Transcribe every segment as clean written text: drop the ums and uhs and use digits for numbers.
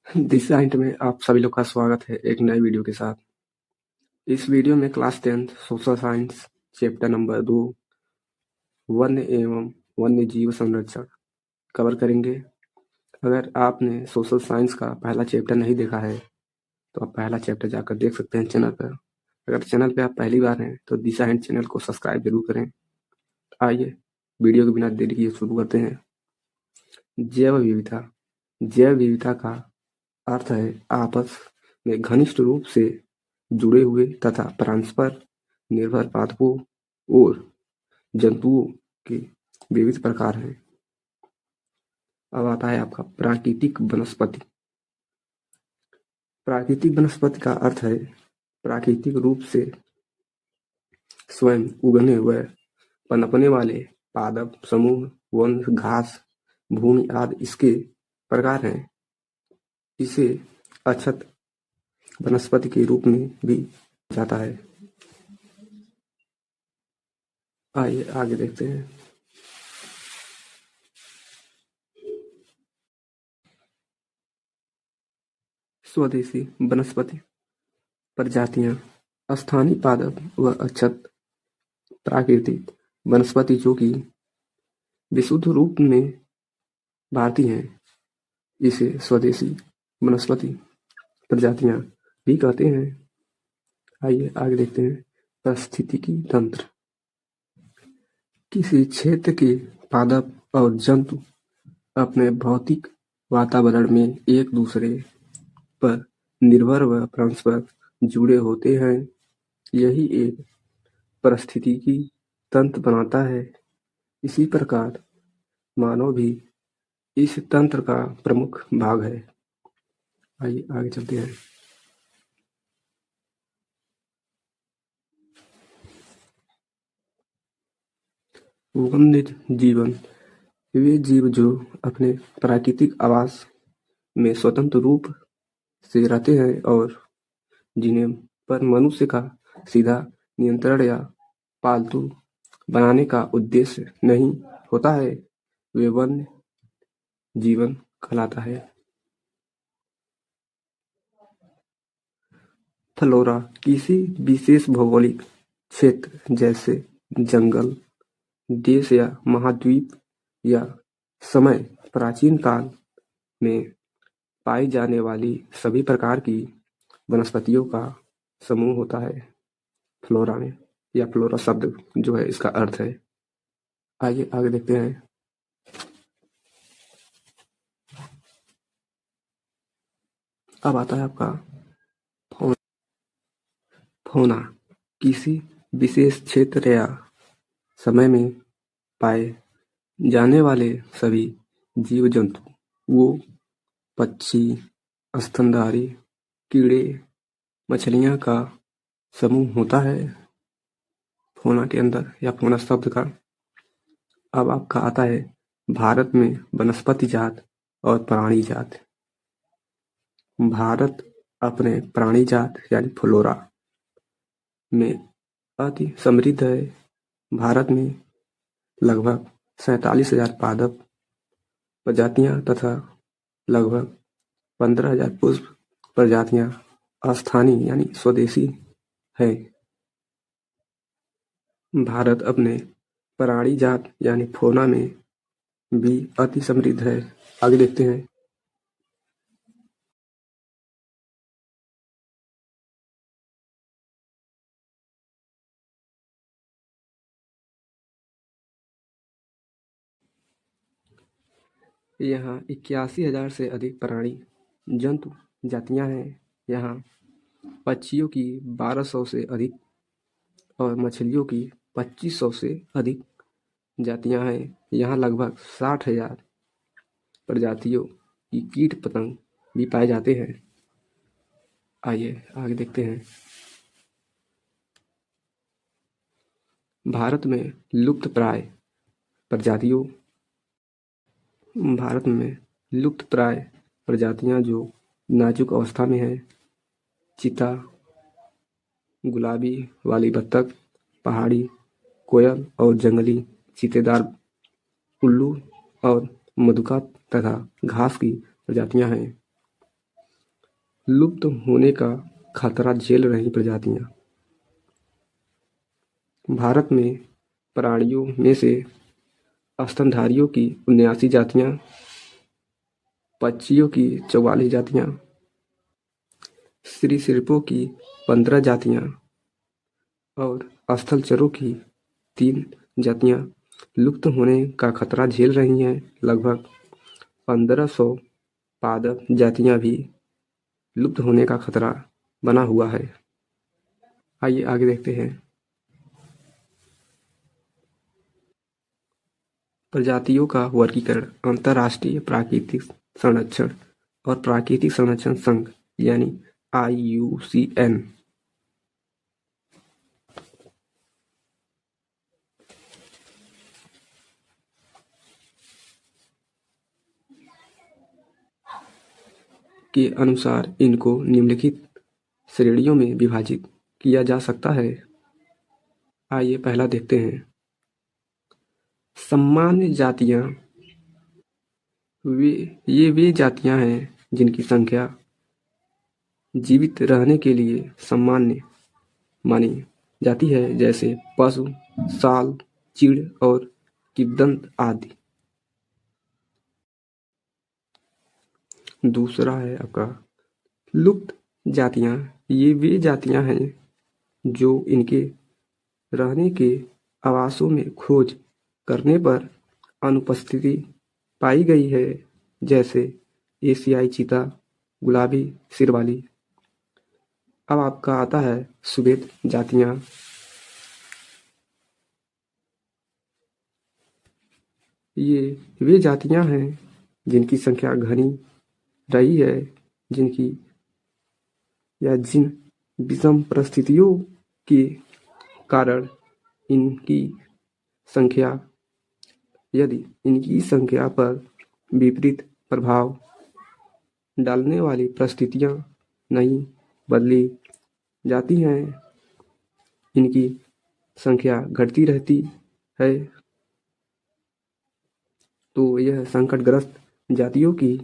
दिशा int में आप सभी लोग का स्वागत है एक नए वीडियो के साथ। इस वीडियो में class 10th social science chapter number 2 वन्य एवं वन्य जीव संरक्षण कवर करेंगे। अगर आपने सोशल साइंस का पहला चैप्टर नहीं देखा है तो आप पहला चैप्टर जाकर देख सकते हैं चैनल पर। अगर चैनल पर आप पहली बार हैं तो दिशा इंट चैनल को सब्सक्राइब जरूर करें। आइए वीडियो के बिना देरी किए शुरू करते हैं। जैव विविधता। जैव विविधता का अर्थ है आपस में घनिष्ठ रूप से जुड़े हुए तथा परस्पर निर्भर पादपों और जंतुओं के विविध प्रकार हैं। अब आता है आपका प्राकृतिक वनस्पति। प्राकृतिक वनस्पति का अर्थ है प्राकृतिक रूप से स्वयं उगने व पनपने वाले पादप समूह, वन, घास, भूमि आदि इसके प्रकार हैं। इसे अक्षत वनस्पति के रूप में भी जाता है। आइए आगे देखते हैं। स्वदेशी वनस्पति प्रजातियां। स्थानीय पादप व अक्षत प्राकृतिक वनस्पति जो कि विशुद्ध रूप में भारतीय हैं, इसे स्वदेशी वनस्पति प्रजातियां भी कहते हैं। आइए आगे देखते हैं। पारिस्थितिकी तंत्र। किसी क्षेत्र के पादप और जंतु अपने भौतिक वातावरण में एक दूसरे पर निर्भर व परस्पर जुड़े होते हैं। यही एक पारिस्थितिकी तंत्र बनाता है। इसी प्रकार मानव भी इस तंत्र का प्रमुख भाग है। आइए आगे चलते हैं। वन्य जीवन। वे जीव जो अपने प्राकृतिक आवास में स्वतंत्र रूप से रहते हैं और जिन्हें पर मनुष्य का सीधा नियंत्रण या पालतू बनाने का उद्देश्य नहीं होता है, वे वन्य जीवन कहलाता है। फ्लोरा। किसी विशेष भौगोलिक क्षेत्र जैसे जंगल, देश या महाद्वीप या समय प्राचीन काल में पाई जाने वाली सभी प्रकार की वनस्पतियों का समूह होता है फ्लोरा में, या फ्लोरा शब्द जो है इसका अर्थ है। आइए आगे देखते हैं। अब आता है आपका फौना। किसी विशेष क्षेत्र या समय में पाए जाने वाले सभी जीव जंतु, वो पक्षी, स्तनधारी, कीड़े, मछलियां का समूह होता है फौना के अंदर, या फौना शब्द का। अब आपका आता है भारत में वनस्पति जात और प्राणी जात। भारत अपने प्राणी जात यानी फ्लोरा में अति समृद्ध है। भारत में लगभग 47,000 पादप प्रजातियां तथा लगभग 15,000 पुष्प प्रजातियां स्थानीय यानी स्वदेशी है। भारत अपने प्राणी जात यानी फौना में भी अति समृद्ध है। आगे देखते हैं। यहाँ 81,000 से अधिक प्राणी जंतु जातियां हैं। यहाँ पक्षियों की 1200 से अधिक और मछलियों की 2500 से अधिक जातियां हैं। यहाँ लगभग 60,000 प्रजातियों की कीट पतंग भी पाए जाते हैं। आइए आगे देखते हैं। भारत में लुप्तप्राय प्रजातियों। भारत में लुप्तप्राय प्रजातियां जो नाजुक अवस्था में हैं: चीता, गुलाबी वाली बत्तख, पहाड़ी कोयल और जंगली चीतेदार उल्लू और मधुका तथा घास की प्रजातियां हैं। लुप्त होने का खतरा झेल रही प्रजातियां। भारत में प्राणियों में से स्तनधारियों की 79 जातियां, पक्षियों की 44 जातियां, सरीसृपों की 15 जातियां और स्थलचरों की 3 जातियां लुप्त होने का खतरा झेल रही हैं। लगभग 1500 पादप जातियां भी लुप्त होने का खतरा बना हुआ है। आइए आगे देखते हैं। प्रजातियों का वर्गीकरण अंतर्राष्ट्रीय प्राकृतिक संरक्षण और प्राकृतिक संरक्षण संघ यानी IUCN के अनुसार इनको निम्नलिखित श्रेणियों में विभाजित किया जा सकता है। आइए पहला देखते हैं। सामान्य जातियां वे जातियां हैं जिनकी संख्या जीवित रहने के लिए सामान्य मानी जाती है, जैसे पशु, साल, चीड़ और किंवदंत आदि। दूसरा है आपका लुप्त जातियां। ये वे जातियां हैं जो इनके रहने के आवासों में खोज करने पर अनुपस्थिति पाई गई है, जैसे एशियाई चीता, गुलाबी सिर वाली। अब आपका आता है सुभेद जातियां। ये वे जातियां हैं जिनकी संख्या घनी रही है, जिन विषम परिस्थितियों के कारण यदि इनकी संख्या पर विपरीत प्रभाव डालने वाली परिस्थितियां नहीं बदली जाती हैं, इनकी संख्या घटती रहती है। तो यह संकटग्रस्त जातियों की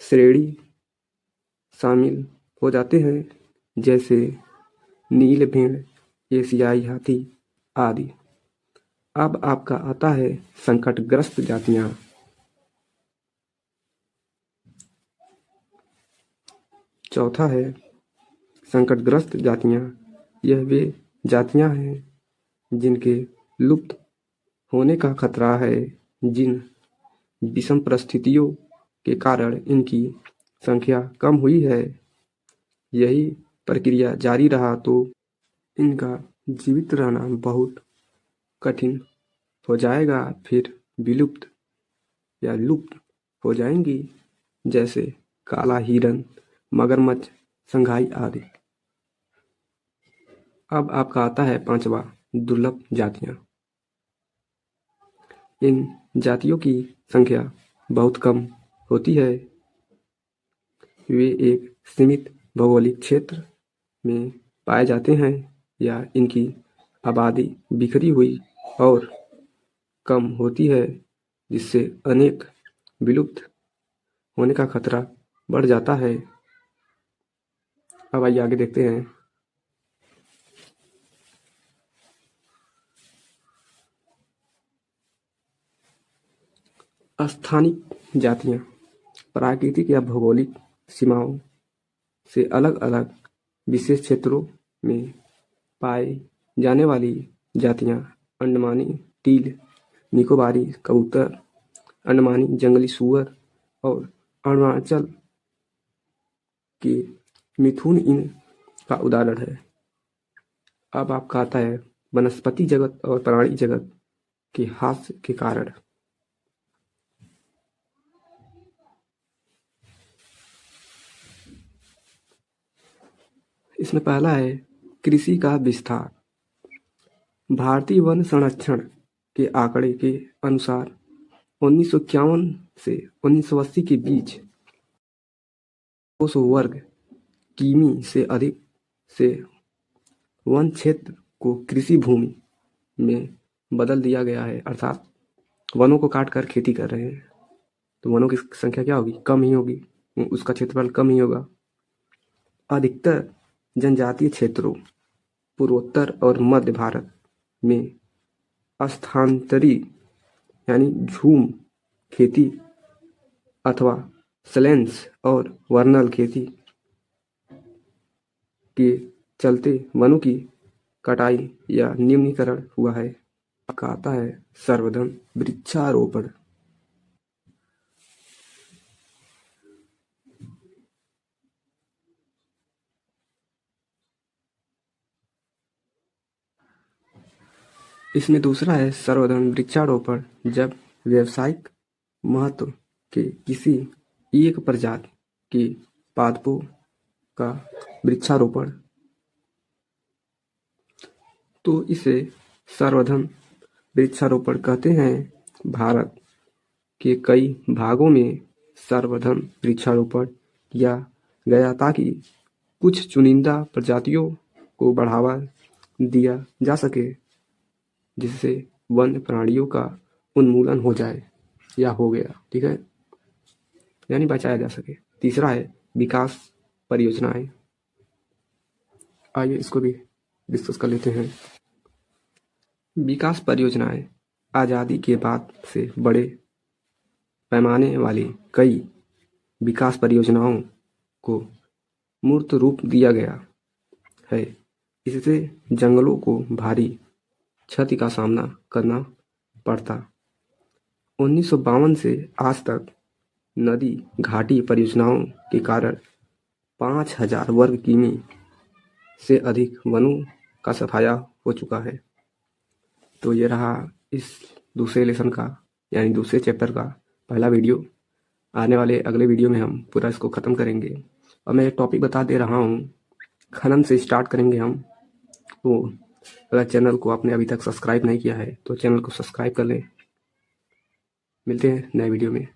श्रेणी शामिल हो जाते हैं, जैसे नील भेड़, एशियाई हाथी आदि। अब आपका आता है संकटग्रस्त जातियां। चौथा है संकटग्रस्त जातियां। यह वे जातियां हैं जिनके लुप्त होने का खतरा है, जिन विषम परिस्थितियों के कारण इनकी संख्या कम हुई है। यही प्रक्रिया जारी रहा तो इनका जीवित रहना बहुत कठिन हो जाएगा, फिर विलुप्त या लुप्त हो जाएंगी, जैसे काला हिरन, मगरमच्छ, संघाई आदि। अब आपका आता है पांचवा दुर्लभ जातियां। इन जातियों की संख्या बहुत कम होती है। वे एक सीमित भौगोलिक क्षेत्र में पाए जाते हैं या इनकी आबादी बिखरी हुई और कम होती है, जिससे अनेक विलुप्त होने का खतरा बढ़ जाता है। अब आइए आगे देखते हैं। स्थानिक जातियां प्राकृतिक या भौगोलिक सीमाओं से अलग अलग विशेष क्षेत्रों में पाए जाने वाली जातियां अंडमानी टील, निकोबारी कबूतर, अंडमानी जंगली सूअर और अरुणाचल के मिथुन इनका उदाहरण है। अब आपका आता है वनस्पति जगत और प्राणी जगत के हास्य के कारण। इसमें पहला है कृषि का विस्तार। भारतीय वन संरक्षण के आंकड़े के अनुसार 1951 से 1980 के बीच 200 वर्ग किमी से अधिक से वन क्षेत्र को कृषि भूमि में बदल दिया गया है, अर्थात वनों को काट कर खेती कर रहे हैं। तो वनों की संख्या क्या होगी? कम ही होगी, उसका क्षेत्रफल कम ही होगा। अधिकतर जनजातीय क्षेत्रों पूर्वोत्तर और मध्य भारत में स्थानांतरी यानी झूम खेती अथवा स्लैंस और वर्नल खेती के चलते वनों की कटाई या न्यूनीकरण हुआ है। आता है सर्वधन वृक्षारोपण। इसमें दूसरा है सर्वधन वृक्षारोपण, जब व्यावसायिक महत्व के किसी एक प्रजाति के पादपों का वृक्षारोपण, तो इसे सर्वधन वृक्षारोपण कहते हैं। भारत के कई भागों में सर्वधन वृक्षारोपण किया गया ताकि कुछ चुनिंदा प्रजातियों को बढ़ावा दिया जा सके, जिससे वन्य प्राणियों का उन्मूलन हो जाए या हो गया, ठीक है, यानी बचाया जा सके। तीसरा है विकास परियोजनाएं। आइए इसको भी डिस्कस कर लेते हैं। विकास परियोजनाएं आज़ादी के बाद से बड़े पैमाने वाली कई विकास परियोजनाओं को मूर्त रूप दिया गया है। इससे जंगलों को भारी क्षति का सामना करना पड़ता। 1952 से आज तक नदी घाटी परियोजनाओं के कारण 5000 वर्ग किमी से अधिक वनों का सफाया हो चुका है। तो ये रहा इस दूसरे लेसन का यानी दूसरे चैप्टर का पहला वीडियो। आने वाले अगले वीडियो में हम पूरा इसको ख़त्म करेंगे। और मैं एक टॉपिक बता दे रहा हूँ, खनन से स्टार्ट करेंगे हम। तो अगर चैनल को आपने अभी तक सब्सक्राइब नहीं किया है तो चैनल को सब्सक्राइब कर लें। मिलते हैं नए वीडियो में।